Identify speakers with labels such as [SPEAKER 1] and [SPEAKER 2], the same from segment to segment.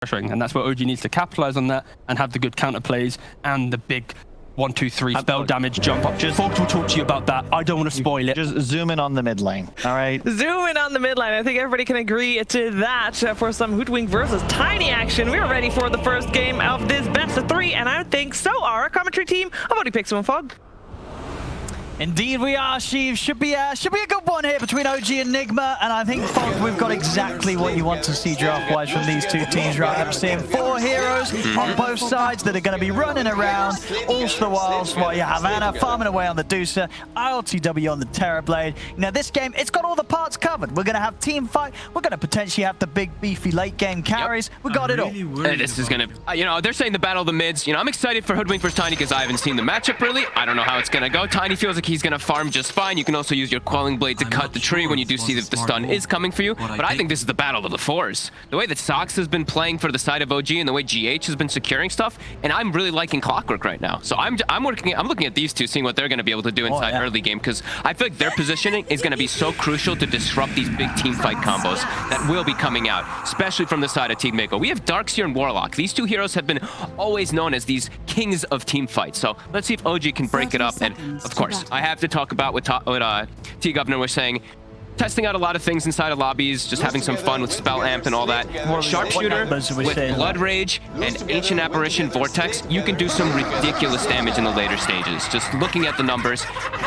[SPEAKER 1] pressuring, and that's where OG needs to capitalize on that and have the good counter plays and the big 1, 2, 3 spell damage jump up. Folks will talk to you about that. I don't want to spoil it.
[SPEAKER 2] Just zoom in on the mid lane, all right?
[SPEAKER 3] Zoom in on the mid lane. I think everybody can agree to that. For some Hoodwink versus Tiny action, we're ready for the first game of this best of 3, and I think so are our commentary team. I've already picked someone, Fog.
[SPEAKER 2] Indeed we are, Sheev. Should be a good one here between OG and Nigma, and I think, Fog, we've got exactly what you want to see draft-wise from these two teams, right? I'm seeing 4 heroes on both sides that are going to be running around all the while you have Anna farming away on the Medusa, iLTW on the Terrorblade. Now this game, it's got all the parts covered. We're going to have team fight. We're going to potentially have the big beefy late game carries. We got it all.
[SPEAKER 4] This is going to, you know, they're saying the battle of the mids. You know, I'm excited for Hoodwink versus Tiny because I haven't seen the matchup really. I don't know how it's going to go. Tiny feels like he's going to farm just fine. You can also use your Quelling Blade to cut the tree when you do see that the stun is coming for you. But I think this is the battle of the 4s. The way that Sox has been playing for the side of OG and the way GH has been securing stuff, and I'm really liking Clockwork right now. So I'm looking at these two, seeing what they're going to be able to do inside early game, because I feel like their positioning is going to be so crucial to disrupt these big team fight combos that will be coming out, especially from the side of Team Mako. We have Darkseer and Warlock. These two heroes have been always known as these kings of team fights. So let's see if OG can break it up. And of course, I have to talk about what T-Governor was saying. Testing out a lot of things inside of lobbies, just having some fun with Spell Amp and all that. Sharpshooter with Blood Rage and Ancient Apparition Vortex, you can do some ridiculous damage in the later stages. Just looking at the numbers,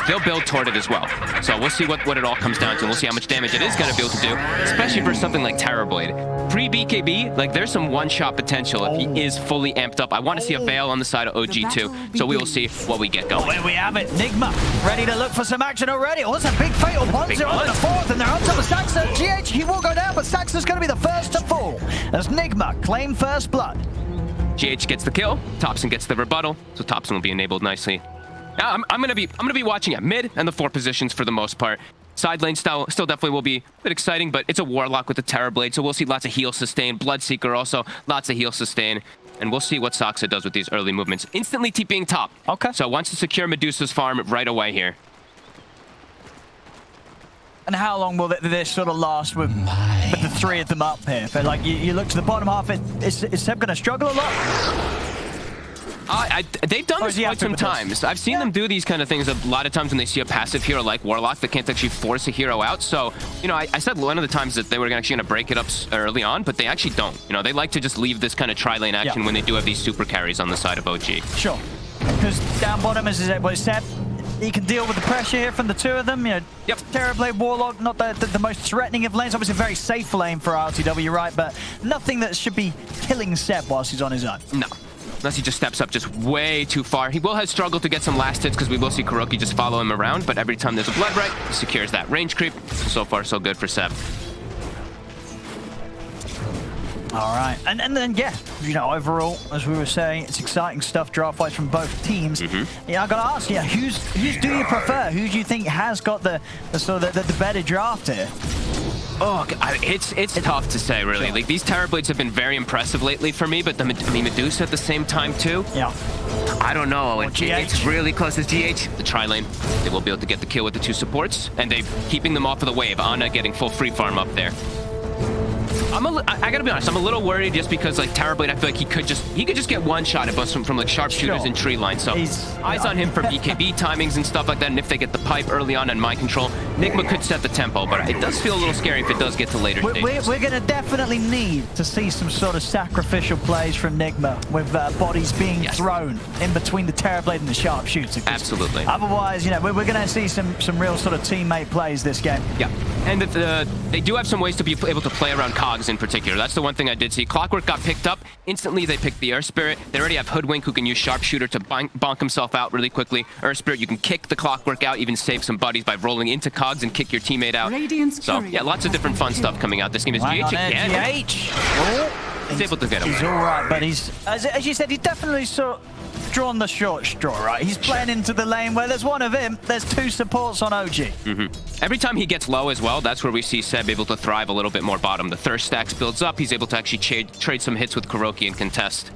[SPEAKER 4] they'll build toward it as well. So we'll see what it all comes down to. We'll see how much damage it is going to be able to do, especially for something like Terrorblade. Pre-BKB, like there's some one-shot potential if he is fully amped up. I want to see a Veil on the side of OG too, so we will see what we get going.
[SPEAKER 2] There we have it. Nigma ready to look for some action already. Oh, it's a big fatal punch on the 4th, and they're on top of Saxon. GH, he will go down, but Saxon's going to be the first to fall as Nigma claim first blood.
[SPEAKER 4] GH gets the kill, Thompson gets the rebuttal, so Thompson will be enabled nicely. Now I'm gonna be watching at mid and the 4 positions for the most part. Side lane still definitely will be a bit exciting, but it's a Warlock with the Terrorblade, so we'll see lots of heal sustain. Bloodseeker also, lots of heal sustain. And we'll see what Soxa does with these early movements. Instantly TPing top.
[SPEAKER 2] Okay.
[SPEAKER 4] So wants to secure Medusa's farm right away here.
[SPEAKER 2] And how long will this sort of last with the 3 of them up here? But like you look to the bottom half, is Seb going to struggle a lot?
[SPEAKER 4] They've done this quite some times. I've seen them do these kind of things a lot of times when they see a passive hero like Warlock that can't actually force a hero out. So, you know, I said one of the times that they were actually going to break it up early on, but they actually don't. You know, they like to just leave this kind of tri-lane action when they do have these super carries on the side of OG.
[SPEAKER 2] Sure. Because down bottom, as what Seb, he can deal with the pressure here from the 2 of them. You know, Terrorblade, Warlock, not the most threatening of lanes. Obviously a very safe lane for iLTW, right? But nothing that should be killing Seb whilst he's on his own.
[SPEAKER 4] No. Unless he just steps up just way too far. He will have struggled to get some last hits because we will see Kuroki just follow him around, but every time there's a Blood Right, he secures that range creep. So far, so good for Seb.
[SPEAKER 2] All right, and then, yeah, you know, overall, as we were saying, it's exciting stuff draft-wise from both teams. Yeah, I got to ask, yeah, who's do you prefer? Who do you think has got the better draft here?
[SPEAKER 4] Oh, it's tough to say, really. Like, these Terrorblades have been very impressive lately for me, but Medusa at the same time, too.
[SPEAKER 2] Yeah.
[SPEAKER 4] I don't know. It's really close as GH. The tri-lane, they will be able to get the kill with the 2 supports, and they're keeping them off of the wave. Ana getting full free farm up there. I gotta be honest, I'm a little worried just because like Terrorblade, I feel like he could just get one shot at us from like sharpshooters and tree line. So eyes on him for BKB timings and stuff like that. And if they get the pipe early on and mind control, Nigma could set the tempo, but it does feel a little scary if it does get to later stages.
[SPEAKER 2] We're gonna definitely need to see some sort of sacrificial plays from Nigma with bodies being thrown in between the Terrorblade and the sharpshooter.
[SPEAKER 4] Absolutely.
[SPEAKER 2] Otherwise, you know, we're gonna see some real sort of teammate plays this game.
[SPEAKER 4] Yeah, and they do have some ways to be able to play around cogs in particular. That's the one thing I did see. Clockwork got picked up. Instantly, they picked the Air Spirit. They already have Hoodwink, who can use Sharpshooter to bonk himself out really quickly. Air Spirit, you can kick the Clockwork out, even save some buddies by rolling into cogs and kick your teammate out. So, yeah, lots of different fun stuff coming out. This game is GH again. He's able to get away.
[SPEAKER 2] He's all right, but he's, as you said, he's definitely drawn the short straw, right? He's playing into the lane where there's one of him, there's 2 supports on OG.
[SPEAKER 4] Every time he gets low as well, that's where we see Seb able to thrive a little bit more bottom. The thirst stacks builds up, he's able to actually trade some hits with Kuroki and contest.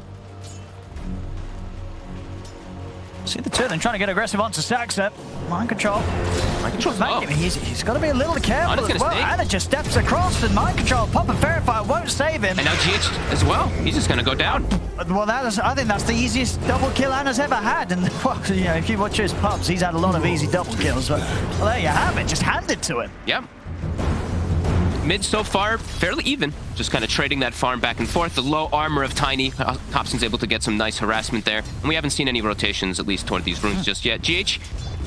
[SPEAKER 2] See the two of them trying to get aggressive onto Saxa. Mind control.
[SPEAKER 4] Mind control's low.
[SPEAKER 2] He's got to be a little careful
[SPEAKER 4] Ana's
[SPEAKER 2] as
[SPEAKER 4] gonna
[SPEAKER 2] well.
[SPEAKER 4] stay.
[SPEAKER 2] Ana just steps across and mind control. Pop and verify won't save him.
[SPEAKER 4] And now GH as well. He's just going to go down.
[SPEAKER 2] Well, I think that's the easiest double kill Ana's ever had. And, well, you know, if you watch his pubs, he's had a lot of easy double kills. But, well, there you have it. Just hand it to him.
[SPEAKER 4] Yep. Mid so far, fairly even. Just kind of trading that farm back and forth. The low armor of Tiny. Thompson's able to get some nice harassment there. And we haven't seen any rotations, at least toward these runes just yet. GH,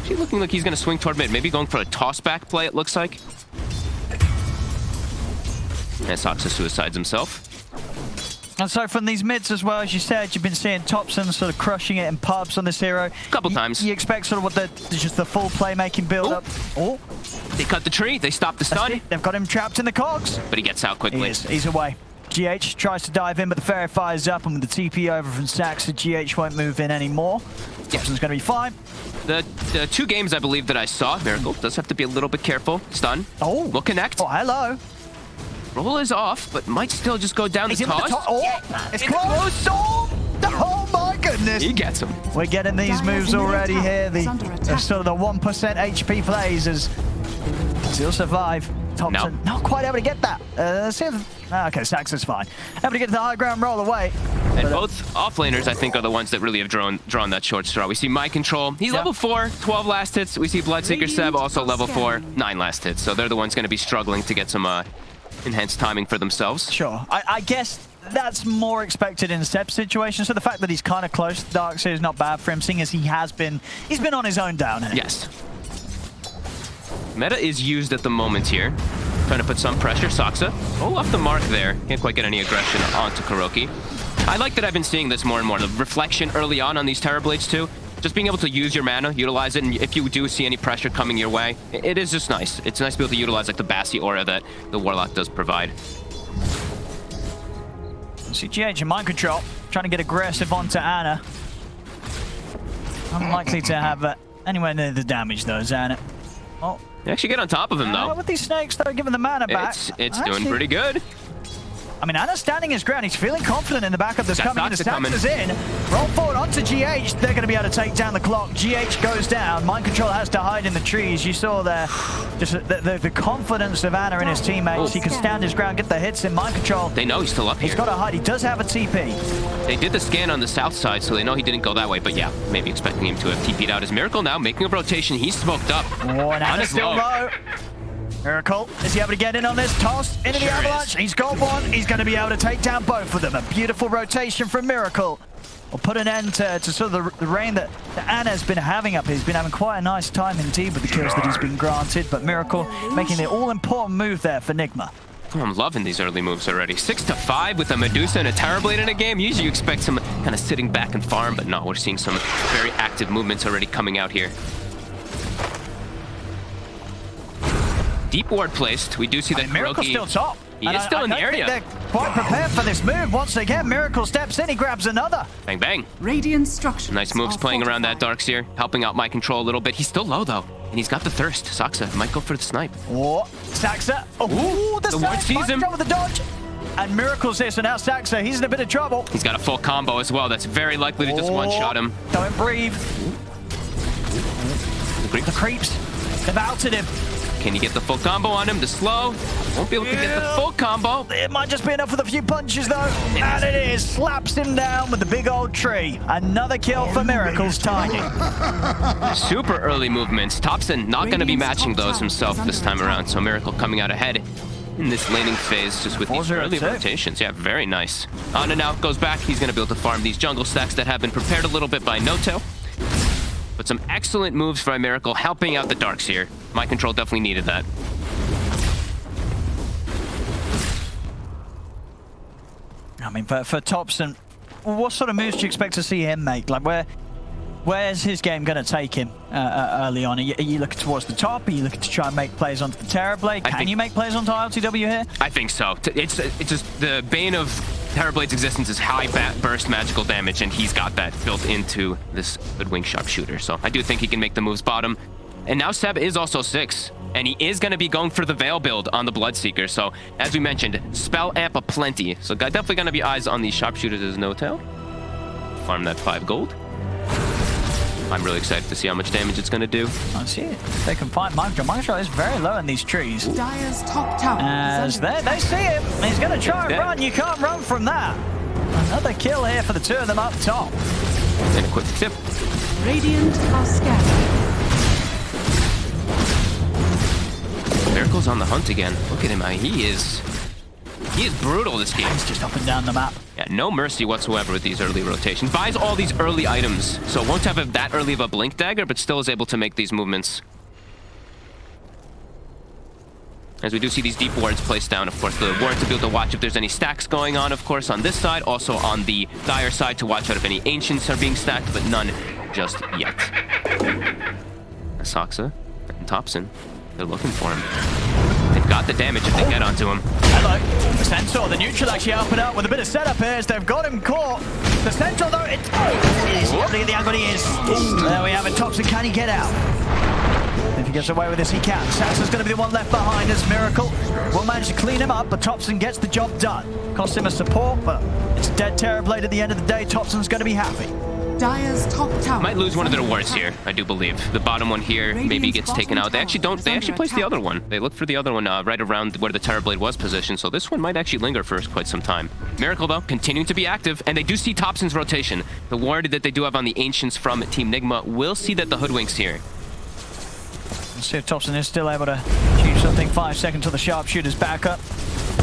[SPEAKER 4] he's looking like he's going to swing toward mid. Maybe going for a toss-back play, it looks like. And Saxa suicides himself.
[SPEAKER 2] And so from these mids as well, as you said, you've been seeing Thompson sort of crushing it in pubs on this hero.
[SPEAKER 4] A couple times.
[SPEAKER 2] You expect sort of what just the full playmaking build-up. Oh.
[SPEAKER 4] They cut the tree. They stop the stun.
[SPEAKER 2] They've got him trapped in the cogs.
[SPEAKER 4] But he gets out quickly.
[SPEAKER 2] He's away. GH tries to dive in, but the ferry fires up, and with the TP over from Saxa, GH won't move in anymore. Thompson's going to be fine.
[SPEAKER 4] The 2 games I believe that I saw, Miracle does have to be a little bit careful. Stun.
[SPEAKER 2] Oh.
[SPEAKER 4] Will connect.
[SPEAKER 2] Oh, hello.
[SPEAKER 4] Roll is off, but might still just go down the toss.
[SPEAKER 2] It's close. Oh my goodness.
[SPEAKER 4] He gets him.
[SPEAKER 2] We're getting these moves already here. The sort of the 1% HP plays as still survive. Thompson not quite able to get that. Okay, Saxa's fine. Able to get the high ground roll away.
[SPEAKER 4] And both offlaners, I think, are the ones that really have drawn that short straw. We see My Control. He's level 4, 12 last hits. We see Bloodseeker Seb, also level 4, 9 last hits. So they're the ones going to be struggling to get some enhanced timing for themselves.
[SPEAKER 2] Sure. I guess that's more expected in Seb's situation. So the fact that he's kind of close to Darkseer is not bad for him, seeing as he's been on his own down here.
[SPEAKER 4] Yes. Meta is used at the moment here. Trying to put some pressure. Saxa. Oh, off the mark there. Can't quite get any aggression onto Kuroki. I like that I've been seeing this more and more. The reflection early on these Terrorblades too. Just being able to use your mana, utilize it, and if you do see any pressure coming your way, it is just nice. It's nice to be able to utilize like the Bassi aura that the Warlock does provide.
[SPEAKER 2] See GH in mind control, trying to get aggressive onto Ana. Unlikely to have anywhere near the damage though, is Ana. Oh.
[SPEAKER 4] You actually get on top of him though.
[SPEAKER 2] With these snakes though, giving the mana back.
[SPEAKER 4] It's doing pretty good.
[SPEAKER 2] I mean, Ana's standing his ground. He's feeling confident in the backup that's coming in. The Saxa's in. Roll forward onto GH. They're going to be able to take down the clock. GH goes down. Mind Control has to hide in the trees. You saw there just the confidence of Ana and his teammates. He can stand his ground, get the hits in. Mind Control.
[SPEAKER 4] They know he's still up here.
[SPEAKER 2] He's got to hide. He does have a TP.
[SPEAKER 4] They did the scan on the south side, so they know he didn't go that way. But yeah, maybe expecting him to have TP'd out. His Miracle now making a rotation. He's smoked up.
[SPEAKER 2] Oh, and Ana's still low. Miracle, is he able to get in on this? Toss into the avalanche. He's got one. He's going to be able to take down both of them. A beautiful rotation from Miracle. Will put an end to sort of the reign that Ana's been having up here. He's been having quite a nice time indeed with the kills that he's been granted. But Miracle making the all-important move there for Nigma.
[SPEAKER 4] Oh, I'm loving these early moves already. 6-5 with a Medusa and a Terrorblade in a game. Usually you expect some kind of sitting back and farm, but no, we're seeing some very active movements already coming out here. Deep ward placed. We do see that
[SPEAKER 2] Miracle's still top.
[SPEAKER 4] He is still in the area.
[SPEAKER 2] They're quite prepared for this move. Once again, Miracle steps in. He grabs another.
[SPEAKER 4] Bang, bang.
[SPEAKER 5] Radiant structures.
[SPEAKER 4] Nice moves playing around that Darkseer, helping out My Control a little bit. He's still low, though, and he's got the thirst. Saxa might go for the snipe.
[SPEAKER 2] Oh, Saxa. Oh, the
[SPEAKER 4] ward sees him.
[SPEAKER 2] With the dodge. And Miracle's here, so now Saxa, he's in a bit of trouble.
[SPEAKER 4] He's got a full combo as well. That's very likely to just one-shot him.
[SPEAKER 2] Don't breathe. The creeps. They've outed him.
[SPEAKER 4] Can you get the full combo on him? The slow. Won't be able to get the full combo.
[SPEAKER 2] It might just be enough with a few punches, though. And it is. Slaps him down with the big old tree. Another kill for Miracle's Tiny.
[SPEAKER 4] Super early movements. Thompson not going to be matching those himself this time around. So Miracle coming out ahead in this laning phase just with these early rotations. Yeah, very nice. On and out, goes back. He's going to be able to farm these jungle stacks that have been prepared a little bit by No-Tail. But some excellent moves by Miracle, helping out the Darkseer. My Control definitely needed that.
[SPEAKER 2] I mean, for Thompson, what sort of moves do you expect to see him make? Like, where's his game going to take him early on? Are you looking towards the top? Are you looking to try and make plays onto the Terrorblade? Can you make plays onto iLTW here?
[SPEAKER 4] I think so. It's just the bane of Terrorblades' existence is high burst magical damage, and he's got that built into this Hoodwink sharpshooter. So I do think he can make the moves bottom. And now Seb is also 6, and he is going to be going for the Veil build on the Bloodseeker. So as we mentioned, spell amp aplenty. So definitely going to be eyes on these sharpshooters as No-Tail. Farm that 5 gold. I'm really excited to see how much damage it's going to do.
[SPEAKER 2] I see it. They can find Mind Control. Mind Control is very low in these trees.
[SPEAKER 5] Dire's top tower.
[SPEAKER 2] As they see him. He's going to try and run. You can't run from that. Another kill here for the two of them up top.
[SPEAKER 4] And a quick tip.
[SPEAKER 5] Radiant are scattered.
[SPEAKER 4] Miracle's on the hunt again. Look at him. He is brutal this game.
[SPEAKER 2] He's just up and down the map.
[SPEAKER 4] Yeah, no mercy whatsoever with these early rotations. Buys all these early items, so won't have that early of a blink dagger, but still is able to make these movements. As we do see these deep wards placed down, of course, the ward to be able to watch if there's any stacks going on, of course, on this side. Also on the Dire side to watch out if any Ancients are being stacked, but none just yet. Asaxa and Thompson, they're looking for him. They've got the damage if they get onto him.
[SPEAKER 2] Hello. The Centaur, the neutral actually up and up with a bit of setup here as they've got him caught. The Centaur, though, it is lovely at the angle he is. There we have it. Thompson, can he get out? If he gets away with this, he can. Saxon's going to be the one left behind as Miracle will manage to clean him up, but Thompson gets the job done. Costs him a support, but it's a dead Terrorblade at the end of the day. Thompson's going to be happy.
[SPEAKER 5] Dire's top tower.
[SPEAKER 4] Might lose one of their wards here, I do believe. The bottom one here maybe gets taken out. They actually don't. They actually place the other one. They look for the other one right around where the Terrorblade was positioned. So this one might actually linger for quite some time. Miracle though, continuing to be active, and they do see Thompson's rotation. The ward that they do have on the Ancients from Team Nigma will see that the Hoodwink's here.
[SPEAKER 2] Let's see if Thompson is still able to shoot something. 5 seconds till the sharpshooter's back up.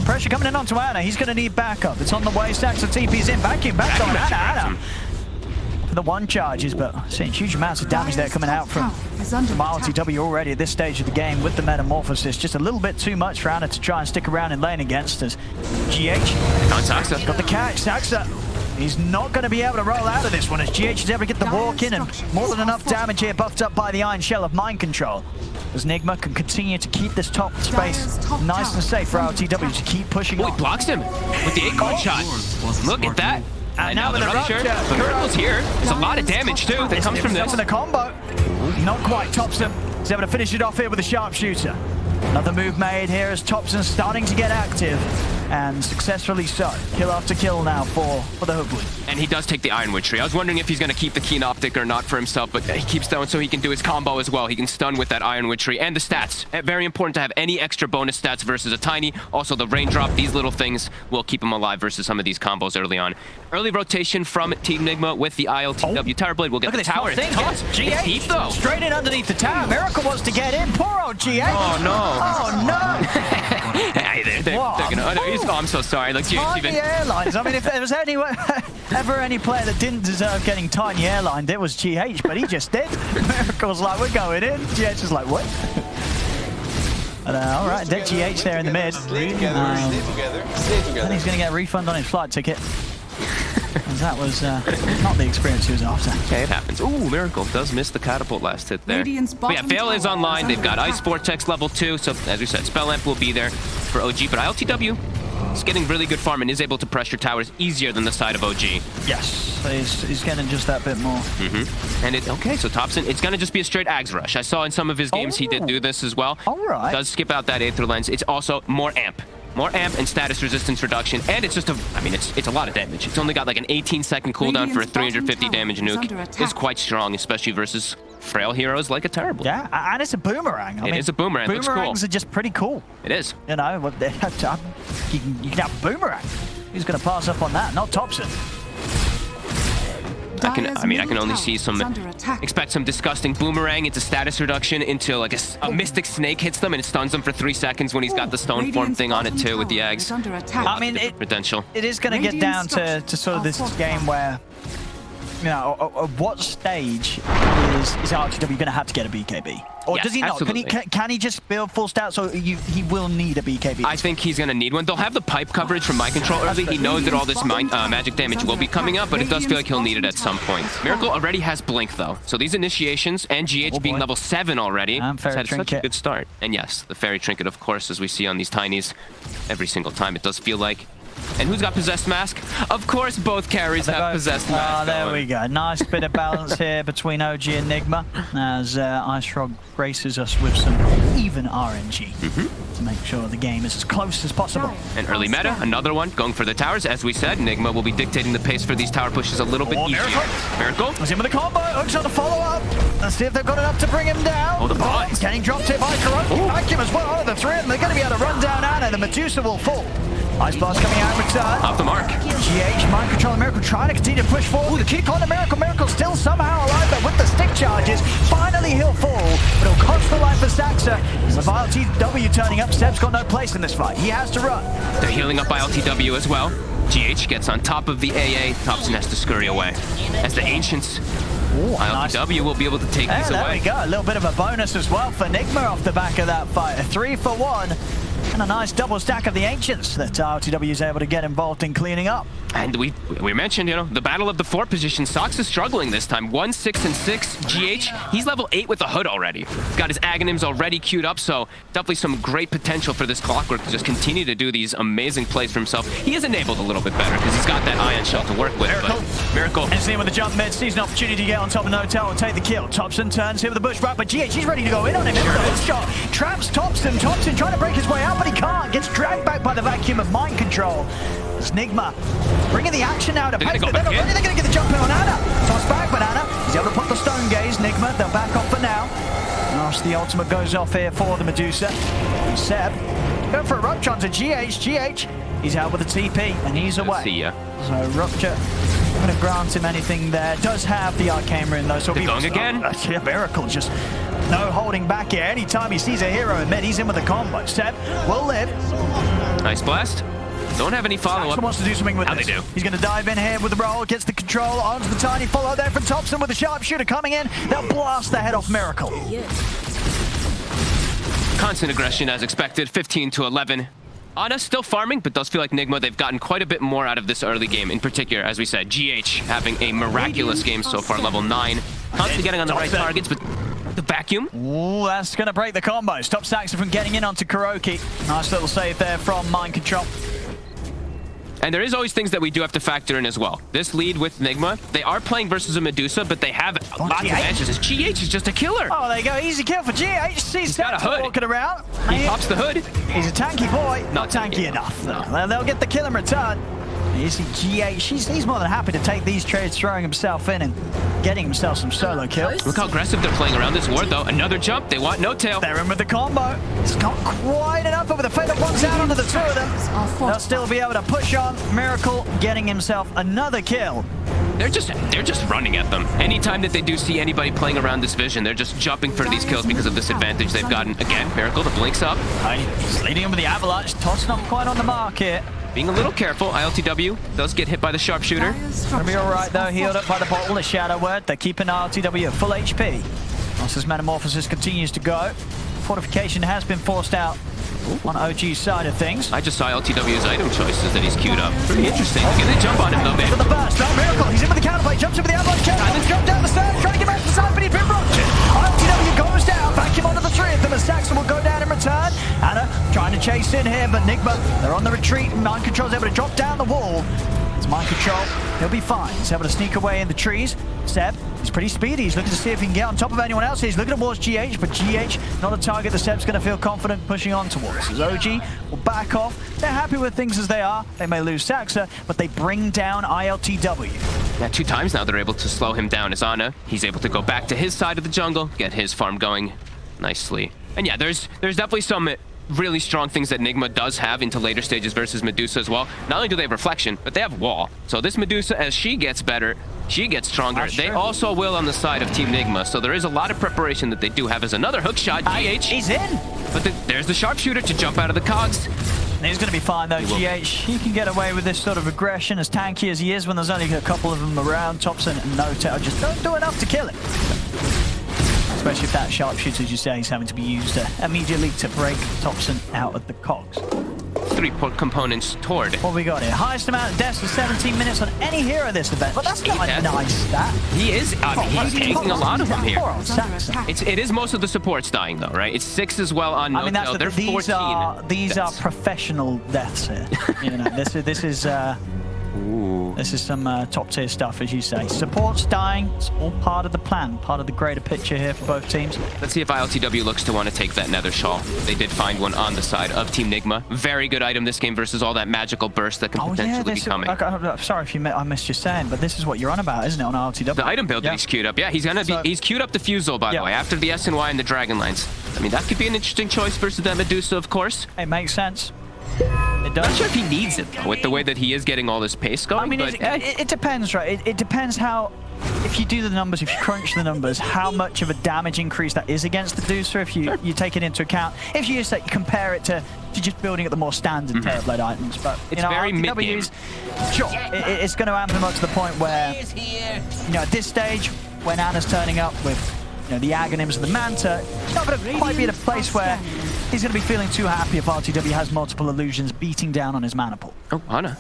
[SPEAKER 2] Pressure coming in onto Anna. He's going to need backup. It's on the way. Saxon TP's in. Back on Anna. The one charges, but seeing huge amounts of damage there coming out from iLTW already at this stage of the game with the Metamorphosis. Just a little bit too much for Anna to try and stick around in lane against as GH
[SPEAKER 4] On Saxa.
[SPEAKER 2] got the catch. Saxa, he's not going to be able to roll out of this one as GH is able to get the walk in, and more than enough damage here buffed up by the Iron Shell of Mind Control. As Nigma can continue to keep this top space nice and safe for iLTW to keep pushing on.
[SPEAKER 4] He blocks him with the 8-card shot. Look at that.
[SPEAKER 2] And now
[SPEAKER 4] the
[SPEAKER 2] the
[SPEAKER 4] rupture. But Miracle's here. There's a lot of damage too that comes from this.
[SPEAKER 2] The combo. Not quite. Thompson is able to finish it off here with a sharpshooter. Another move made here as Thompson starting to get active, and successfully so. Kill after kill now for the Hoodwink.
[SPEAKER 4] And he does take the Ironwood tree. I was wondering if he's going to keep the Keen Optic or not for himself, but he keeps going so he can do his combo as well. He can stun with that Ironwood tree. And the stats. Very important to have any extra bonus stats versus a Tiny. Also the raindrop, these little things will keep him alive versus some of these combos early on. Early rotation from Team Nigma with the iLTW Terrorblade. We'll get the tower. It's deep though.
[SPEAKER 2] Straight in underneath the tower. Miracle wants to get in. Poor old GH.
[SPEAKER 4] Oh no.
[SPEAKER 2] Oh no.
[SPEAKER 4] Hey, they're gonna, oh, I'm so sorry. Like,
[SPEAKER 2] Tiny airlines. I mean, if there was ever any player that didn't deserve getting tiny airlined, it was GH, but he just did. Miracle's like, we're going in. GH is like, what? All right, dead GH there in the mid.
[SPEAKER 6] Stay together,
[SPEAKER 2] And he's going to get a refund on his flight ticket. That was not the experience he was after.
[SPEAKER 4] Okay, it happens. Ooh, Miracle does miss the catapult last hit there. But yeah, Veil is online. They've got Ice Vortex level 2. So, as we said, Spell Amp will be there for OG. But iLTW is getting really good farm and is able to pressure towers easier than the side of OG.
[SPEAKER 2] Yes, he's getting just that bit more.
[SPEAKER 4] And okay, so Thompson, it's going to just be a straight Ags Rush. I saw in some of his games he did do this as well.
[SPEAKER 2] All right.
[SPEAKER 4] Does skip out that Aether Lens. It's also more amp. More amp and status resistance reduction, and it's just it's a lot of damage. It's only got like an 18-second cooldown for a 350 damage nuke. It's quite strong, especially versus frail heroes like a Terrorblade.
[SPEAKER 2] Yeah, and it's a boomerang.
[SPEAKER 4] It is a boomerang.
[SPEAKER 2] Boomerangs are just pretty cool.
[SPEAKER 4] It is.
[SPEAKER 2] You know, you can have a boomerang. Who's going to pass up on that? Not Thompson.
[SPEAKER 4] I can only see expect some disgusting boomerang into status reduction into like a mystic snake hits them and it stuns them for 3 seconds when he's got the stone form thing on it too with the eggs.
[SPEAKER 2] I mean,
[SPEAKER 4] potential.
[SPEAKER 2] It is going to get down to sort of this game where, you know, at what stage is iLTW going to have to get a BKB? Or
[SPEAKER 4] yes,
[SPEAKER 2] does he not?
[SPEAKER 4] absolutely.
[SPEAKER 2] Can he just build full stats, so he will need a BKB?
[SPEAKER 4] I think he's going to need one. They'll have the pipe coverage from Mind Control early. He knows that all this magic damage will be coming up, but it does feel like he'll need it at some point. Miracle already has Blink, though. So these initiations and GH being level 7 already has had such a good start. And yes, the Fairy Trinket, of course, as we see on these Tinies every single time, it does feel like. And who's got Possessed Mask? Of course, both carries have Possessed Mask.
[SPEAKER 2] There we go. Nice bit of balance here between OG and Nigma as Ice Frog graces us with some even RNG. to make sure the game is as close as possible.
[SPEAKER 4] An early meta, another one, going for the towers. As we said, Nigma will be dictating the pace for these tower pushes a little bit easier. Miracle.
[SPEAKER 2] He's in with the combo. Hooks on the follow-up. Let's see if they've got enough to bring him down.
[SPEAKER 4] Oh, the bots.
[SPEAKER 2] Getting dropped here by Kuroki. Vacuum as well. The three of them, they're going to be able to run down Ana. The Medusa will fall. Ice Blast coming out in return.
[SPEAKER 4] Off the mark.
[SPEAKER 2] GH, Mind Control, and Miracle trying to continue to push forward. Ooh, the kick on the Miracle. Miracle still somehow alive, but with the stick charges, finally he'll fall. But it'll cost the life of Saxa. With iLTW turning up, Seb's got no place in this fight. He has to run.
[SPEAKER 4] They're healing up iLTW as well. GH gets on top of the AA. Thompson has to scurry away. As the Ancients, iLTW will be able to take these
[SPEAKER 2] there
[SPEAKER 4] away.
[SPEAKER 2] We go. A little bit of a bonus as well for Nigma off the back of that fight. A 3-for-1. And a nice double stack of the Ancients that iLTW is able to get involved in cleaning up.
[SPEAKER 4] And we mentioned, the battle of the 4 position. Sox is struggling this time. 1, 6, and 6. GH, he's level 8 with the Hood already. He's got his Aghanims already queued up, so definitely some great potential for this Clockwork to just continue to do these amazing plays for himself. He is enabled a little bit better because he's got that Ion Shell to work with. Miracle.
[SPEAKER 2] And seeing with the jump mid, sees an opportunity to get on top of No-Tail and take the kill. Thompson turns here with the bush wrap, but GH, he's ready to go in on him. Sure shot. Traps Thompson. Thompson trying to break his way out, but he can't. Gets dragged back by the vacuum of Mind Control. It's Nigma bringing the action now to pace. They're not ready. They're going to get the jump in on Ana. Toss back, but Ana is able to put the stone gaze. Nigma, they'll back off for now. Gosh, the ultimate goes off here for the Medusa. And Seb going for a rupture onto GH. GH, he's out with the TP and he's away.
[SPEAKER 4] See ya.
[SPEAKER 2] So rupture, I'm going to grant him anything there. Does have the Arcane Rune though. So
[SPEAKER 4] they're going again.
[SPEAKER 2] Yeah, Miracle just no holding back here. Anytime he sees a hero in mid, he's in with a combo. Seb will live.
[SPEAKER 4] Nice blast. Don't have any follow-up.
[SPEAKER 2] Wants to do something with
[SPEAKER 4] How
[SPEAKER 2] this.
[SPEAKER 4] they do.
[SPEAKER 2] He's going to dive in here with the roll, gets the control onto the tiny follow there from Thompson with the sharpshooter coming in. They'll blast the head off Miracle.
[SPEAKER 4] Constant aggression as expected, 15 to 11. Ana still farming, but does feel like Nigma, they've gotten quite a bit more out of this early game. In particular, as we said, GH having a miraculous game so far, level 9. Constantly getting on the right targets, but the vacuum.
[SPEAKER 2] Ooh, that's going to break the combo. Stop Saxon from getting in onto Kuroki. Nice little save there from Mind Control.
[SPEAKER 4] And there is always things that we do have to factor in as well. This lead with Nigma, they are playing versus a Medusa, but they have lots of edges. GH is just a killer.
[SPEAKER 2] Oh, there you go. Easy kill for GH.
[SPEAKER 4] He's got a hood.
[SPEAKER 2] Walking around.
[SPEAKER 4] He pops the hood.
[SPEAKER 2] He's a tanky boy.
[SPEAKER 4] Not
[SPEAKER 2] tanky enough.
[SPEAKER 4] No.
[SPEAKER 2] They'll get the kill in return. You see GH, he's more than happy to take these trades, throwing himself in and getting himself some solo kills.
[SPEAKER 4] Look how aggressive they're playing around this ward, though. Another jump. They want No-Tail.
[SPEAKER 2] They're in with the combo. It's not quite enough, but with the fade up one's out onto the two of them, they'll still be able to push on. Miracle getting himself another kill.
[SPEAKER 4] They're just running at them. Anytime that they do see anybody playing around this vision, they're just jumping for these kills because of this advantage they've gotten. Again, Miracle, the blinks up.
[SPEAKER 2] He's leading him with the avalanche. Toss not quite on the mark here.
[SPEAKER 4] Being a little careful, iLTW does get hit by the sharpshooter.
[SPEAKER 2] Gonna be all right though, healed up by the bottle, the Shadow Word. They're keeping iLTW at full HP. Whilst this Metamorphosis continues to go, Fortification has been forced out on OG's side of things.
[SPEAKER 4] I just saw iLTW's item choices that he's queued up. Pretty interesting. They're gonna jump on him though, babe.
[SPEAKER 2] For the burst, no Miracle, he's in with the counterplay, jumps in with the avalanche, jump down the stairs, trying to get back to the side, but he's been ruptured. iLTW goes down, vacuum onto the three of them, as Saxon will go down in return. Ana trying to chase in here, but Nigma, they're on the retreat, and Mind Control's able to drop down the wall. It's Mind Control, he'll be fine. He's able to sneak away in the trees. Seb, he's pretty speedy. He's looking to see if he can get on top of anyone else. He's looking towards GH, but GH, not a target that Seb's going to feel confident pushing on towards. As OG will back off. They're happy with things as they are. They may lose Saxa, but they bring down iLTW.
[SPEAKER 4] Yeah, 2 times now they're able to slow him down as Ana. He's able to go back to his side of the jungle, get his farm going nicely. And yeah, there's definitely some really strong things that Nigma does have into later stages versus Medusa as well. Not only do they have reflection, but they have wall. So this Medusa, as she gets better, she gets stronger. They also will on the side of Team Nigma. So there is a lot of preparation that they do have as another hook shot. GH.
[SPEAKER 2] He's in.
[SPEAKER 4] But there's the sharpshooter to jump out of the cogs.
[SPEAKER 2] And he's going to be fine though, GH. He can get away with this sort of aggression, as tanky as he is when there's only a couple of them around. Thompson and No-Tail just don't do enough to kill him. Especially if that sharpshooter, as you say, is having to be used immediately to break Thompson out of the cogs.
[SPEAKER 4] 3 components toward.
[SPEAKER 2] What we got here? Highest amount of deaths for 17 minutes on any hero this event. But that's not a nice stat.
[SPEAKER 4] He is. He's taking a lot of them here.
[SPEAKER 2] Poor old Saxon.
[SPEAKER 4] It is most of the supports dying though, right? It's 6 as well on No-Tail.
[SPEAKER 2] I mean,
[SPEAKER 4] they're 14.
[SPEAKER 2] These are professional deaths here. You know, this is
[SPEAKER 4] Ooh.
[SPEAKER 2] This is some top tier stuff, as you say. Support's dying. It's all part of the plan, part of the greater picture here for both teams.
[SPEAKER 4] Let's see if iLTW looks to want to take that Nether Shawl. They did find one on the side of Team Nigma. Very good item this game versus all that magical burst that can potentially be coming.
[SPEAKER 2] I'm sorry if I missed you saying, but this is what you're on about, isn't it, on iLTW?
[SPEAKER 4] The item build that he's queued up. Yeah, he's queued up the Fusel, by the way, after the SNY and the Dragon Lines. I mean, that could be an interesting choice versus that Medusa, of course.
[SPEAKER 2] It makes sense. It does.
[SPEAKER 4] I'm not sure if he needs it, though, with the way that he is getting all this pace going.
[SPEAKER 2] I mean, it depends, right? It depends how, if you do the numbers, if you crunch the numbers, how much of a damage increase that is against the Medusa, if you take it into account. If you just compare it to just building at the more standard Terrorblade items. But,
[SPEAKER 4] it's very mid-game.
[SPEAKER 2] Sure, it's going to amp them up to the point where, at this stage, when Anna's turning up with the Aghanims and the Manta, it's not going to quite be at a place where he's going to be feeling too happy if iLTW has multiple illusions beating down on his mana pool.
[SPEAKER 4] Oh, Ana.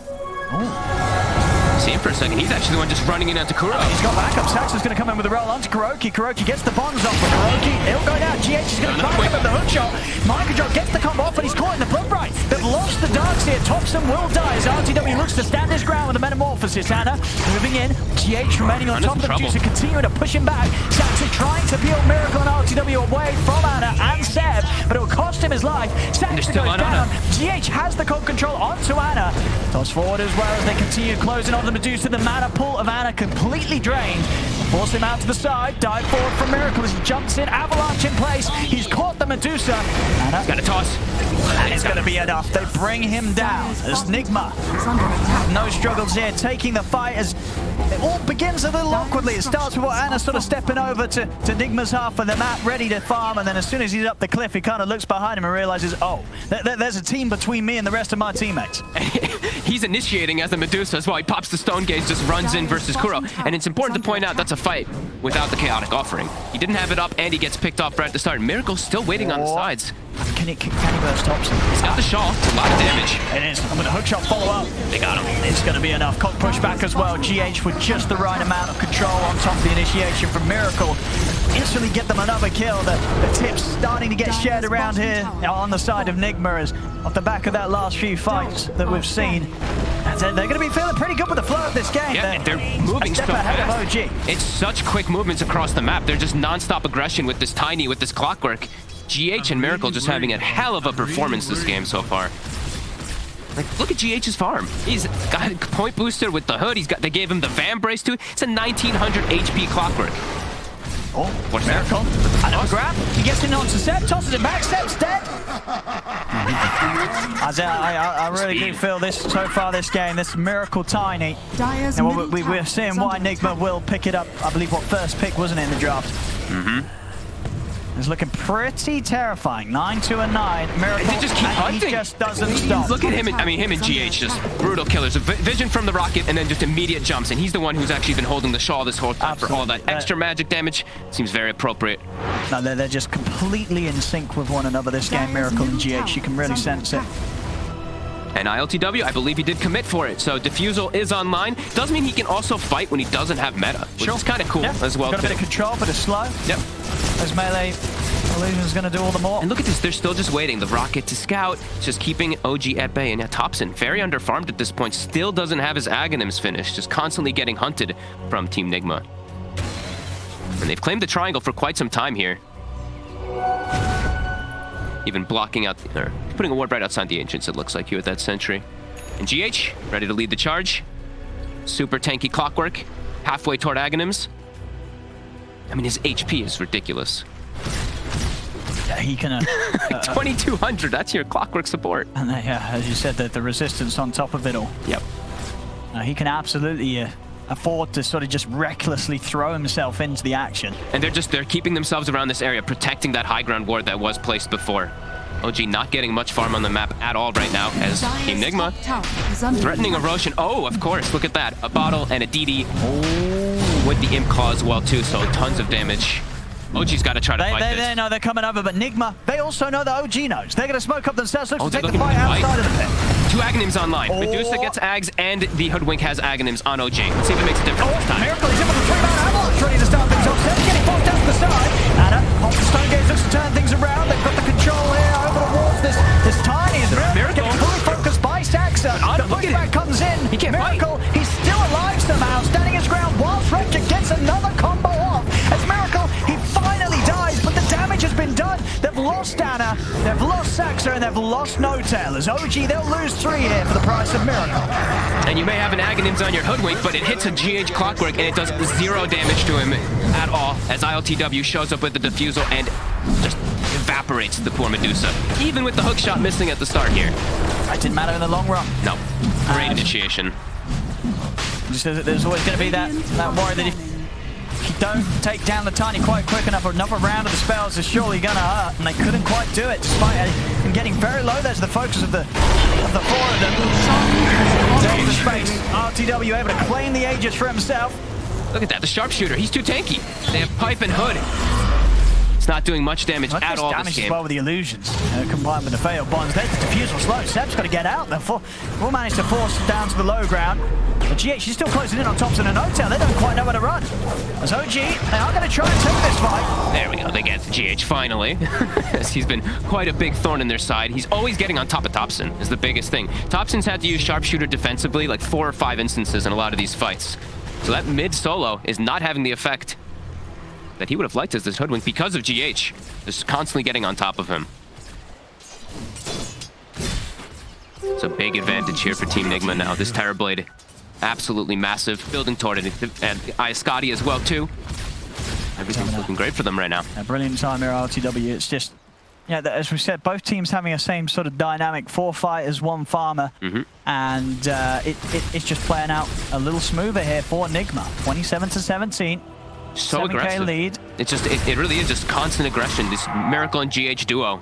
[SPEAKER 4] See him for a second. He's actually the one just running in onto Kuro.
[SPEAKER 2] He's got backup. Saxon's going to come in with a roll onto Kuroki. Kuroki gets the bonds off with Kuroki. He'll go down. GH is going to climb up with the hook shot. Microdrop gets the combo off, but he's caught in the blood right. They've lost the darks here. Thompson will die as iLTW looks to stand his ground with the Metamorphosis. Anna moving in. GH remaining on top of the Medusa, continuing to push him back. Saxon trying to peel Miracle and iLTW away from Anna and Seb, but it will cost him his life. Saxon goes down. GH has the comp control onto Anna. Toss forward as well as they continue closing on the Medusa. The mana pool of Anna completely drained. Force him out to the side. Dive forward from Miracle as he jumps in. Avalanche in place. He's caught the Medusa. Anna.
[SPEAKER 4] Got a toss.
[SPEAKER 2] And it's going to be enough. They bring him down as Nigma. No struggles here. Taking the fight as it all begins a little awkwardly. It starts with what Anna sort of stepping over to Nigma's half of the map, ready to farm. And then as soon as he's up the cliff, he kind of looks behind him and realizes, oh, there's a team between me and the rest of my teammates.
[SPEAKER 4] He's initiating as the Medusa as well. He pops the Stone Gaze, just runs in versus Kuro. And it's important to point out that's a fight without the Chaotic Offering. He didn't have it up and he gets picked off right at the start. Miracle's still waiting on the sides.
[SPEAKER 2] Can he burst Thompson?
[SPEAKER 4] He's got the shawl. It's a lot of damage.
[SPEAKER 2] It is. I'm going to hook shot follow up.
[SPEAKER 4] They got him.
[SPEAKER 2] It's going to be enough. Cock push back as well. GH with just the right amount of control on top of the initiation from Miracle. Instantly get them another kill. The tips starting to get shared around here on the side of Nigma as off the back of that last few fights that we've seen. They're going to be feeling pretty good with the flow of this game.
[SPEAKER 4] Yeah, they're moving so
[SPEAKER 2] ahead
[SPEAKER 4] fast.
[SPEAKER 2] of OG.
[SPEAKER 4] It's such quick movements across the map. They're just non-stop aggression with this Tiny, with this Clockwork. GH and Miracle just having a hell of a performance this game so far. Like, look at GH's farm. He's got a point booster with the hood. They gave him the Van Brace too. It's a 1900 HP Clockwork.
[SPEAKER 2] Oh,
[SPEAKER 4] what's
[SPEAKER 2] Miracle?
[SPEAKER 4] that?
[SPEAKER 2] Another grab. He gets it onto Seb, tosses it back. Seb's dead. I really do feel this so far. This game, this Miracle Tiny. And we're seeing why Nigma will pick it up. I believe what first pick wasn't it in the draft. It's looking pretty terrifying. 9-2 and 9. Miracle.
[SPEAKER 4] They just keep hunting.
[SPEAKER 2] He just doesn't stop.
[SPEAKER 4] Look at him. I mean, him and GH just brutal killers. Vision from the rocket and then just immediate jumps. And he's the one who's actually been holding the shawl this whole time for all that extra magic damage. Seems very appropriate.
[SPEAKER 2] No, they're just completely in sync with one another. This game, Miracle and GH. You can really sense it.
[SPEAKER 4] And iLTW, I believe he did commit for it. So Diffusal is online. Does mean he can also fight when he doesn't have meta, which is kind of cool as well.
[SPEAKER 2] Got a bit of control, but it's slow.
[SPEAKER 4] Yep.
[SPEAKER 2] As melee illusion's going to do all the more.
[SPEAKER 4] And look at this, they're still just waiting. The rocket to scout, just keeping OG at bay. And Thompson, very underfarmed at this point, still doesn't have his Aghanims finished, just constantly getting hunted from Team Nigma. And they've claimed the triangle for quite some time here. Even blocking out, or putting a ward right outside the Ancients, it looks like, here with that sentry. And GH, ready to lead the charge. Super tanky Clockwork, halfway toward Aghanims. I mean, his HP is ridiculous.
[SPEAKER 2] Yeah, he can...
[SPEAKER 4] 2200, that's your Clockwork support.
[SPEAKER 2] And yeah, as you said, the resistance on top of it all.
[SPEAKER 4] Yep.
[SPEAKER 2] He can absolutely afford to sort of just recklessly throw himself into the action.
[SPEAKER 4] And they're keeping themselves around this area, protecting that high ground ward that was placed before. OG not getting much farm on the map at all right now as Team Nigma threatening erosion. Oh, of course, look at that. A bottle and a DD with the Imp Claw as well too, so tons of damage. OG's got to try to fight this.
[SPEAKER 2] They know they're coming over, but Nigma, they also know that OG knows. They're going to smoke up themselves, look to take the fight outside of the pit.
[SPEAKER 4] 2 Aghanims online. Medusa gets Ags, and the Hoodwink has Aghanims on OG. Let's see if it makes a difference this time.
[SPEAKER 2] Miracle, he's able to throw down Avalanche, ready to start things off. They're getting forced down to the side. Anna, off the Stone Gaze, looks to turn things around. They've got the control here over the walls. This Tiny is Miracle getting fully focused by Saxa. The pushback comes in.
[SPEAKER 4] He can't
[SPEAKER 2] Miracle,
[SPEAKER 4] fight.
[SPEAKER 2] Nigma, they've lost Saxa, and they've lost No-Tail. As OG, they'll lose 3 here for the price of Miracle.
[SPEAKER 4] And you may have an Aghanims on your Hoodwink, but it hits a GH Clockwork and it does 0 damage to him at all as iLTW shows up with the defusal and just evaporates the poor Medusa. Even with the hook shot missing at the start here.
[SPEAKER 2] That didn't matter in the long run.
[SPEAKER 4] No. Great initiation.
[SPEAKER 2] Just there's always going to be that worry that if you don't take down the Tiny quite quick enough, or another round of the spells is surely going to hurt, and they couldn't quite do it despite him getting very low. There's the focus of the 4 of them. Takes the space. iLTW able to claim the Aegis for himself.
[SPEAKER 4] Look at that, the sharpshooter, he's too tanky. They have Pipe and Hood. It's not doing much damage at all
[SPEAKER 2] damage
[SPEAKER 4] this game.
[SPEAKER 2] as well with the illusions, combined with the failed bonds. There's the defusal slow. Seb's got to get out. We'll manage to force it down to the low ground. But GH, she's still closing in on Thompson and No-Tail. They don't quite know where to run. As OG, they are going to try and take this fight.
[SPEAKER 4] There we go, they get GH finally. He's been quite a big thorn in their side. He's always getting on top of Thompson is the biggest thing. Thompson's had to use sharpshooter defensively like 4 or 5 instances in a lot of these fights. So that mid solo is not having the effect that he would have liked as this Hoodwink because of GH. Just constantly getting on top of him. It's a big advantage here for Team Nigma now. This Terrorblade, absolutely massive. Building toward it, and Iascati as well too. Everything's looking great for them right now.
[SPEAKER 2] A brilliant time here, iLTW. It's just, yeah, as we said, both teams having the same sort of dynamic. 4 fighters, 1 farmer. And it's just playing out a little smoother here for Nigma. 27-17.
[SPEAKER 4] So
[SPEAKER 2] 7K
[SPEAKER 4] aggressive.
[SPEAKER 2] lead.
[SPEAKER 4] It's just, it really is just constant aggression. This Miracle and GH duo.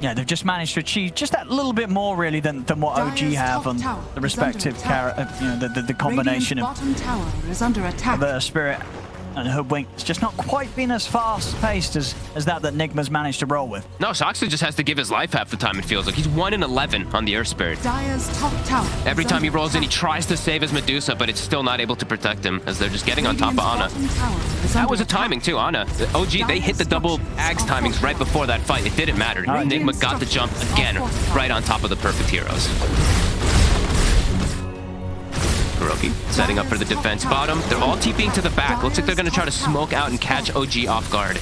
[SPEAKER 2] Yeah, they've just managed to achieve just that little bit more really than what OG have on the respective the combination of the Spirit and Hoodwink. It's just not quite been as fast-paced as that Nigma's managed to roll with.
[SPEAKER 4] No, Soxa just has to give his life half the time, it feels like. He's 1 in 11 on the Earth Spirit.
[SPEAKER 5] Dire's top tower.
[SPEAKER 4] Every time he rolls in, he tries to save his Medusa, but it's still not able to protect him as they're just getting on top of Ana. That was a timing too, Ana. The OG, they hit the double Ags timings right before that fight. It didn't matter. Nigma got the jump again, right on top of the perfect heroes. Kuroki setting up for the defense bottom. They're all TPing to the back. Looks like they're going to try to smoke out and catch OG off guard.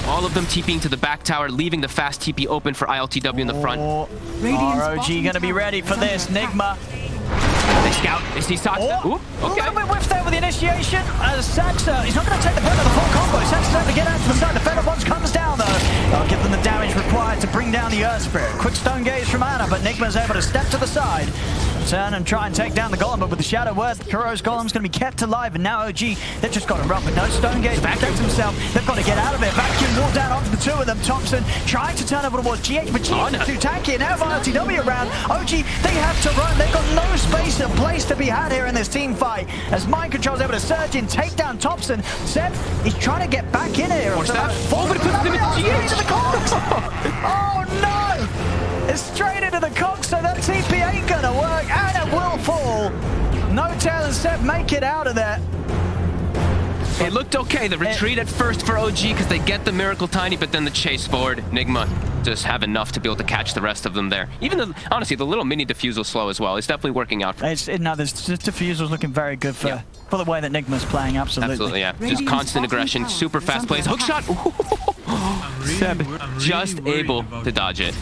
[SPEAKER 4] All of them TPing to the back tower, leaving the fast TP open for iLTW in the front.
[SPEAKER 2] Are OG going to be ready for this? Nigma.
[SPEAKER 4] They scout. They see Saxa.
[SPEAKER 2] Oh,
[SPEAKER 4] okay.
[SPEAKER 2] A little bit whiffed there with the initiation. As Saxa, he's not going to take the brunt of the full combo. Saxa's having to get out to the side. The Feather Bonds comes down though. They'll give them the damage required to bring down the Earth Spirit. Quick stone gaze from Ana, but Nigma's able to step to the side, turn and try and take down the golem. But with the Shadow Word, Kuro's golem's going to be kept alive. And now OG, they've just got to run with no stone gaze to protect himself. They've got to get out of it. Vacuum wall down onto the 2 of them. Thompson trying to turn over towards GH, but GH is too tanky. Now iLTW around. OG, they have to run. They've got no space or place to be had here in this team fight. As Mind Control's able to surge in, take down Thompson. Seb, he's trying to get back in here.
[SPEAKER 4] What's that? Oh, but it puts him into GH.
[SPEAKER 2] Into the Cox. Oh no! It's straight into the Cox, so that TP ain't gonna work, and it will fall. No-Tail and Seb make it out of there.
[SPEAKER 4] It looked okay. The retreat at first for OG because they get the Miracle Tiny, but then the chase forward. Nigma just have enough to be able to catch the rest of them there. Even honestly, the little mini defusal slow as well. It's definitely working out.
[SPEAKER 2] This defusal's looking very good for the way that Nigma's playing. Absolutely,
[SPEAKER 4] yeah. Just constant aggression, super fast plays. Hook shot. Seb just able to dodge it.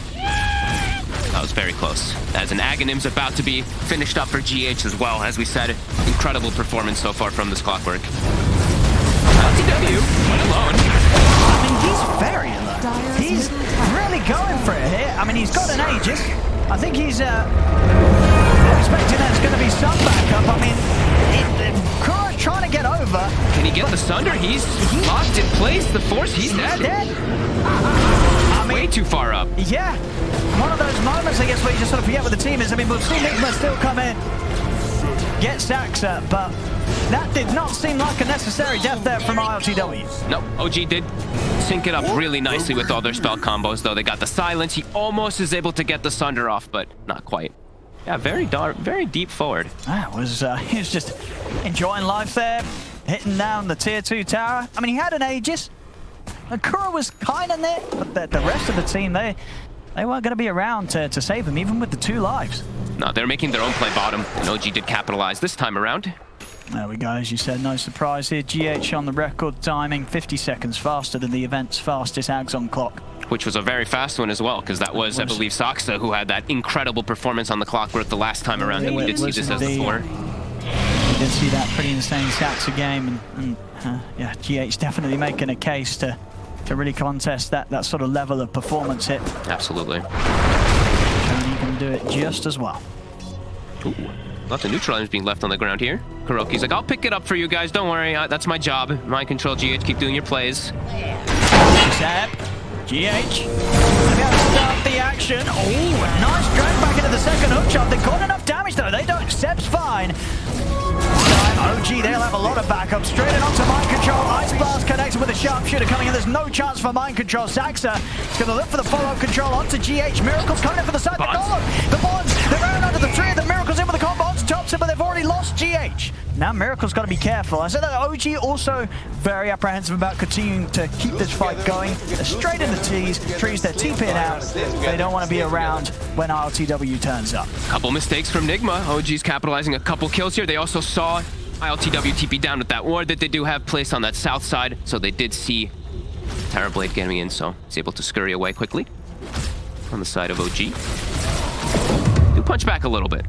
[SPEAKER 4] That was very close. As an Aghanim's about to be finished up for GH as well. As we said, incredible performance so far from this Clockwork. iLTW went alone.
[SPEAKER 2] I mean, he's very alone. He's really going for it here. I mean, he's got an Aegis. I think he's expecting there's going to be some backup. I mean, Kuro's trying to get over.
[SPEAKER 4] Can he get the Sunder? He's locked in place. The Force, he's dead.
[SPEAKER 2] I mean,
[SPEAKER 4] way too far up.
[SPEAKER 2] Yeah. One of those moments, I guess, where you just sort of forget what the team is. I mean, we'll see Nigma still come in, get Saxa, but that did not seem like a necessary death there from iLTW.
[SPEAKER 4] No, OG did sync it up really nicely with all their spell combos, though. They got the silence. He almost is able to get the Sunder off, but not quite. Yeah, very dark, very deep forward.
[SPEAKER 2] That was, he was just enjoying life there, hitting down the tier 2 tower. I mean, he had an Aegis. Kuro was kind of there, but the rest of the team, they weren't going to be around to save him, even with the 2 lives.
[SPEAKER 4] No, they're making their own play bottom, and OG did capitalize this time around.
[SPEAKER 2] There we go, as you said, no surprise here. GH on the record timing, 50 seconds faster than the event's fastest Ags on clock.
[SPEAKER 4] Which was a very fast one as well, because that was, I believe, Saksa who had that incredible performance on the clockwork the last time around. We did see this as before.
[SPEAKER 2] We did see that pretty insane Saksa game, and yeah, GH definitely making a case to really contest that sort of level of performance hit.
[SPEAKER 4] Absolutely.
[SPEAKER 2] And he can do it just as well.
[SPEAKER 4] Ooh. Lots of neutral items being left on the ground here. Kuroki's like, I'll pick it up for you guys, don't worry, that's my job. Mind control, GH, keep doing your plays.
[SPEAKER 2] Seb, GH, maybe have to start the action. Oh, nice drag back into the second hook shot. They got enough damage though, they don't. Seb's fine. OG, they'll have a lot of backup. Straight in onto Mind Control. Ice Blast connected with a Sharpshooter coming in. There's no chance for Mind Control. Saksa is going to look for the follow-up control onto GH. Miracle's coming in for the side. The Golem, the Bonds, they're around under the tree. The Miracle's in with the combo onto Thompson, but they've already lost GH. Now Miracle's got to be careful. I said that OG also very apprehensive about continuing to keep this fight going. They're straight in the trees. They're TPing out. They don't want to be around when iLTW turns up.
[SPEAKER 4] Couple mistakes from Nigma. OG's capitalizing a couple kills here. They also saw iLTW TP down with that ward that they do have placed on that south side, so they did see Terrorblade getting in, so he's able to scurry away quickly on the side of OG. Do punch back a little bit.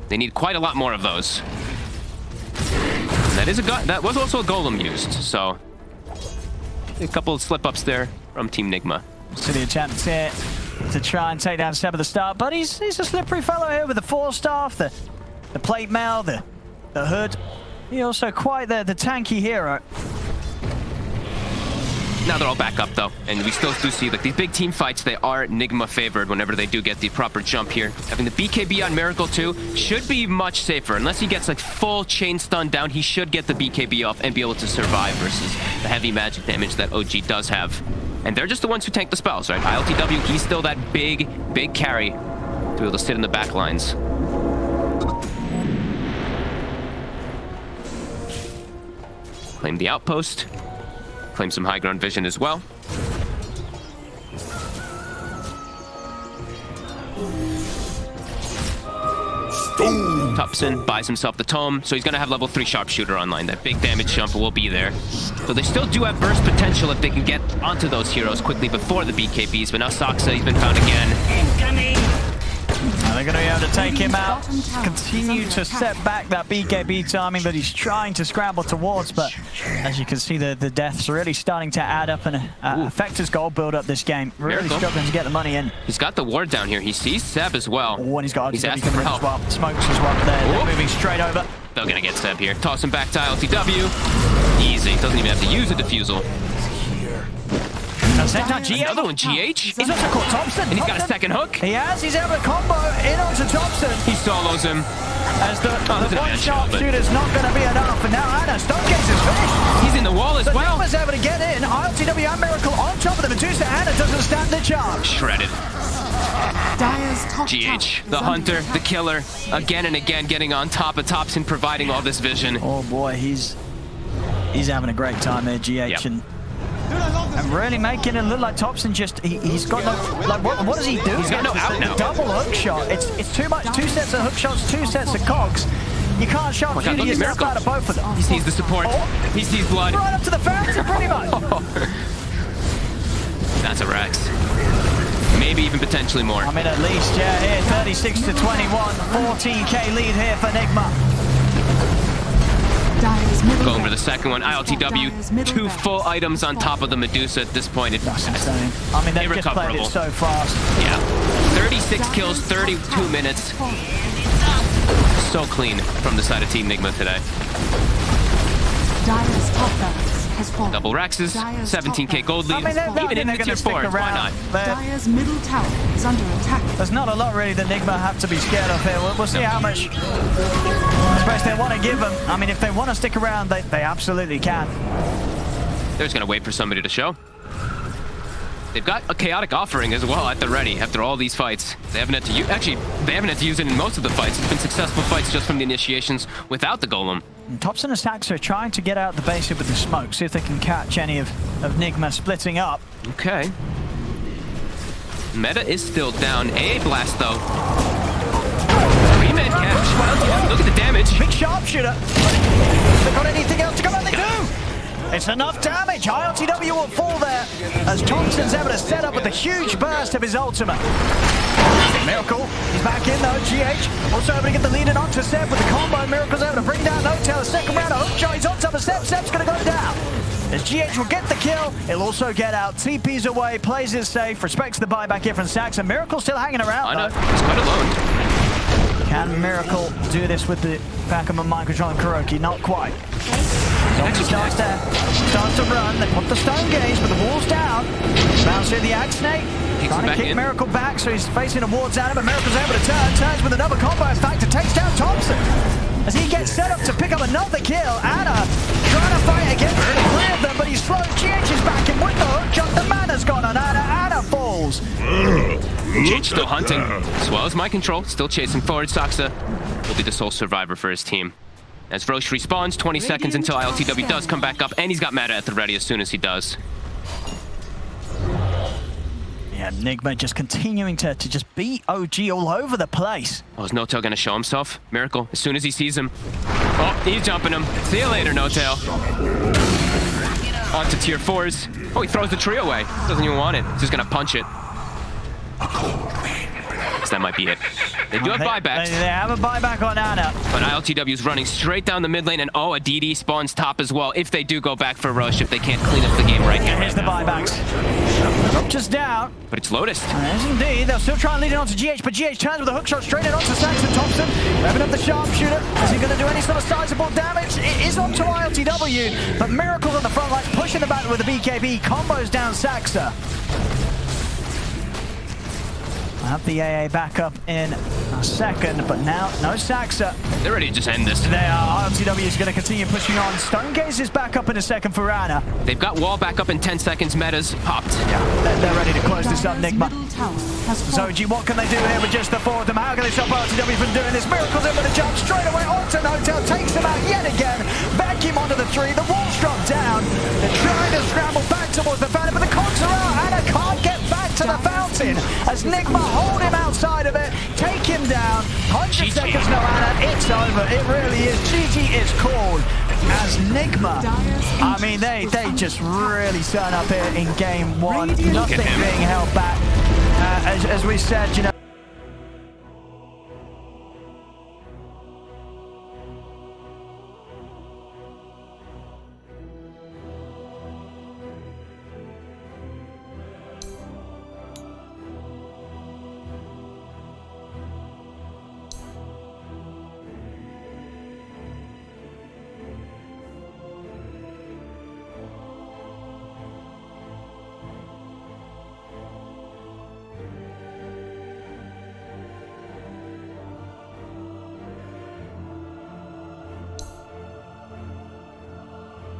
[SPEAKER 4] They need quite a lot more of those. And that was also a golem used, so a couple of slip-ups there from Team Nigma.
[SPEAKER 2] So the attempt here to try and take down Seb at the start, but he's a slippery fellow here with the Force Staff, the plate mail, the hood. He's also quite the tanky hero.
[SPEAKER 4] Now they're all back up though, and we still do see like these big team fights, they are Nigma favored whenever they do get the proper jump here. Having the BKB on Miracle too should be much safer. Unless he gets like full chain stun down, he should get the BKB off and be able to survive versus the heavy magic damage that OG does have. And they're just the ones who tank the spells, right? iLTW, he's still that big carry to be able to sit in the back lines. Claim the outpost. Claim some high ground vision as well. Tupson buys himself the tome, so he's going to have level 3 sharpshooter online. That big damage jump will be there. So they still do have burst potential if they can get onto those heroes quickly before the BKBs, but now Saksa, he's been found again. Incoming!
[SPEAKER 2] They're going to be able to take him out, continue to set back that BKB timing that he's trying to scramble towards, but as you can see, the deaths are really starting to add up and affect his gold build up this game. Really struggling to get the money in.
[SPEAKER 4] He's got the ward down here. He sees Seb as well.
[SPEAKER 2] Oh, and he's got
[SPEAKER 4] he's asking for help.
[SPEAKER 2] As well. Smokes as well there. They're moving straight over.
[SPEAKER 4] They're going to get Seb here. Toss him back to iLTW. Easy. Doesn't even have to use a diffusal.
[SPEAKER 2] At the same time, GH.
[SPEAKER 4] Another one, GH.
[SPEAKER 2] He's also caught Thompson.
[SPEAKER 4] And he's got a second hook.
[SPEAKER 2] He has. He's able to combo in onto Thompson.
[SPEAKER 4] He solos him.
[SPEAKER 2] As the one sharpshooter's not going to be enough. And now Anna, Stonegate is finished.
[SPEAKER 4] He's in the wall as well.
[SPEAKER 2] Nigma's able to get in. iLTW and Miracle on top of the Medusa. Anna doesn't stand the chance.
[SPEAKER 4] Shredded. GH, the hunter, the killer, again and again getting on top of Thompson, providing all this vision.
[SPEAKER 2] Oh boy, he's having a great time there, GH.
[SPEAKER 4] Yep.
[SPEAKER 2] And really making it look like Thompson just, he's got no, like what does he do?
[SPEAKER 4] He's got no out now.
[SPEAKER 2] Double hook shot. It's too much. 2 sets of hook shots, 2 sets of cogs. You can't sharpshoot yourself out of both of them.
[SPEAKER 4] He sees the support.
[SPEAKER 2] Oh.
[SPEAKER 4] He sees blood.
[SPEAKER 2] Right up to the fountain, pretty much.
[SPEAKER 4] That's a Rex. Maybe even potentially more.
[SPEAKER 2] I mean, at least, yeah, here, 36 to 21. 14k lead here for Nigma.
[SPEAKER 4] Going for the second one. iLTW, 2 full items on top of the Medusa at this point.
[SPEAKER 2] That's insane. I mean, they've just played it so fast.
[SPEAKER 4] Yeah. 36 kills, 32 minutes. So clean from the side of Team Nigma today. Double Rexes, 17k gold lead. Even in the tier 4s, why not?
[SPEAKER 5] Dire's middle tower is under attack.
[SPEAKER 2] There's not a lot really that Nigma have to be scared of here. We'll see how much space they want to give them. I mean, if they want to stick around, they absolutely can.
[SPEAKER 4] They're just going to wait for somebody to show. They've got a chaotic offering as well at the ready after all these fights. They haven't had to use, actually, they haven't had to use it in most of the fights. It's been successful fights just from the initiations without the golem.
[SPEAKER 2] And Thompson and Saksa are trying to get out the base here with the smoke, see if they can catch any of Nigma splitting up.
[SPEAKER 4] Okay. Meta is still down. AA Blast though. 3-man catch. Look at the damage.
[SPEAKER 2] Big That's enough damage. iLTW will fall there as Thompson's able to set up with a huge burst of his ultimate. Miracle, he's back in though. GH also able to get the lead in onto Seb with the combo. Miracle's able to bring down Hotel. The second round of hook shot, he's on top of Seb. Seb's going to go down. As GH will get the kill, he'll also get out. TP's away, plays it safe, respects the buyback here from Sax, and Miracle's still hanging around.
[SPEAKER 4] I know, he's quite alone.
[SPEAKER 2] Can Miracle do this with the back of a mind controlling Kuroki? Not quite. Zombie starts to run. They put the stone gaze, but the wall's down. Bounce here the Axe Snake. Trying to kick Miracle back, so he's facing a ward down him, but Miracle's able to turns with another combo. In fact, it takes down Thompson. As he gets set up to pick up another kill. Anna trying to fight against the three of them, but he's slowed. GH is back, and with the hook shot, the mana's gone on Anna. Anna falls.
[SPEAKER 4] GH still hunting, as well as my control, still chasing forward. Saksa will be the sole survivor for his team. As Roche respawns, 20 seconds until iLTW does come back up, and he's got Meta at the ready as soon as he does.
[SPEAKER 2] Yeah, Nigma just continuing to just beat OG all over the place.
[SPEAKER 4] Oh, is No-Tail gonna show himself? Miracle, as soon as he sees him. Oh, he's jumping him. See you later, No-Tail. On to tier 4s. Oh, he throws the tree away. Doesn't even want it. He's just gonna punch it. So that might be it. They do have buybacks.
[SPEAKER 2] They have a buyback on Anna.
[SPEAKER 4] But iLTW is running straight down the mid lane, and oh, a DD spawns top as well if they do go back for Rush, if they can't clean up the game right here.
[SPEAKER 2] Here's the buybacks. Just down.
[SPEAKER 4] But it's Lotus.
[SPEAKER 2] Yes, indeed. They'll still try and lead it onto GH, but GH turns with a hook shot straight in onto Saxon Thompson. Revving up the sharpshooter. Is he going to do any sort of sizable damage? It is onto iLTW, but Miracle's on the front line, pushing the back with the BKB. Combos down Saxa. I'll have the AA back up in a second, but now no Saxa.
[SPEAKER 4] They're ready to just end this.
[SPEAKER 2] They are. iLTW is going to continue pushing on. Stonegaze is back up in a second for Anna.
[SPEAKER 4] They've got wall back up in 10 seconds. Meta's popped.
[SPEAKER 2] Yeah, they're ready to close this up, Nigma.
[SPEAKER 5] Middle tower has fallen.
[SPEAKER 2] Zoji, what can they do here with just the four of them? How can they stop iLTW from doing this? Miracle's in with a jump straight away onto Hotel, takes them out yet again. Vacuum onto the three, the wall's dropped down. They're trying to scramble back towards the fountain, but the cogs are out. Anna can't get back to the fountain as Nigma hold him outside of it, take him down. 100 seconds, no Anna, it's over. It really is. GG is called as Nigma. I mean, they just really turn up here in game one. Nothing being held back. As we said, you know.